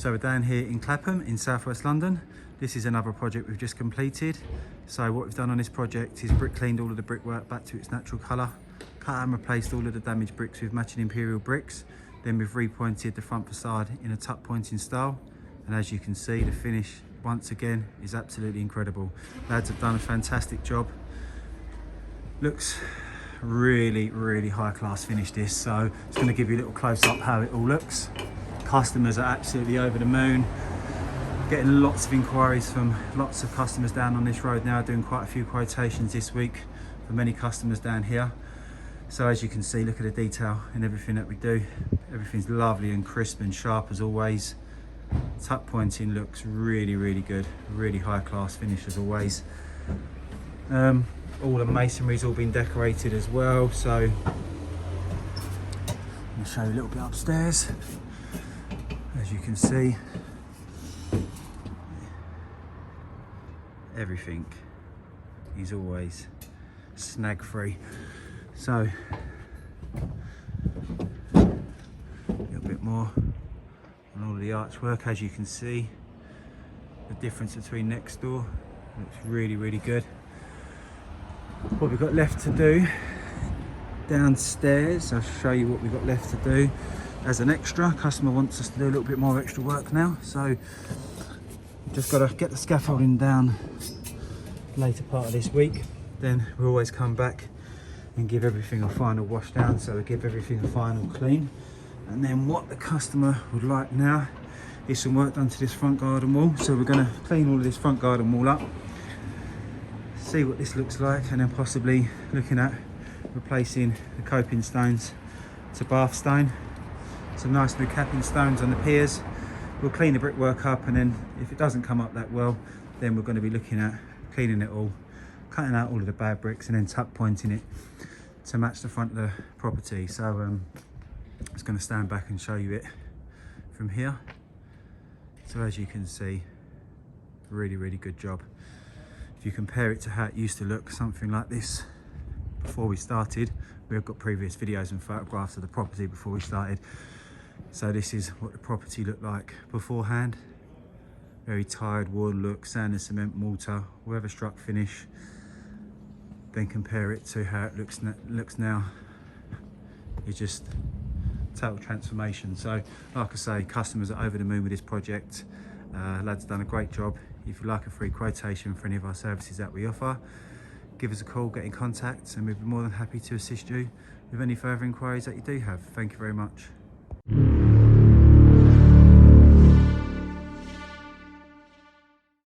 So we're down here in Clapham in southwest London. This is another project we've just completed. So what we've done on this project is brick cleaned all of the brickwork back to its natural colour, cut and replaced all of the damaged bricks with matching imperial bricks. Then we've repointed the front facade in a tuck pointing style. And as you can see, the finish once again is absolutely incredible. Lads have done a fantastic job. Looks really, really high class finish this. So just going to give you a little close up how it all looks. Customers are absolutely over the moon. Getting lots of inquiries from lots of customers down on this road now, doing quite a few quotations this week for many customers down here. So as you can see, look at the detail in everything that we do. Everything's lovely and crisp and sharp as always. Tuck pointing looks really, really good. Really high class finish as always. All the masonry's all been decorated as well. So I'm going to show you a little bit upstairs. As you can see, everything is always snag free. So a little bit more on all of the archwork. As you can see, the difference between next door looks really, really good. What we've got left to do downstairs, I'll show you what we've got left to do as an extra. Customer wants us to do a little bit more extra work now, so just got to get the scaffolding down later part of this week. Then we'll always come back and give everything a final wash down, so we give everything a final clean. And then what the customer would like now is some work done to this front garden wall. So we're going to clean all of this front garden wall up, see what this looks like, and then possibly looking at replacing the coping stones to bath stone. Some nice new capping stones on the piers. We'll clean the brickwork up, and then if it doesn't come up that well, then we're going to be looking at cleaning it all, cutting out all of the bad bricks and then tuck pointing it to match the front of the property. So I'm just going to stand back and show you it from here. So as you can see, really, really good job. If you compare it to how it used to look, something like this before we started, we've got previous videos and photographs of the property before we started. So this is what the property looked like beforehand. Very tired wood look, sand and cement mortar, weather struck finish. Then compare it to how it looks now. It's just total transformation. So like I say, customers are over the moon with this project. Lads done a great job. If you'd like a free quotation for any of our services that we offer, give us a call, get in contact, and we'd be more than happy to assist you with any further inquiries that you do have. Thank you very much.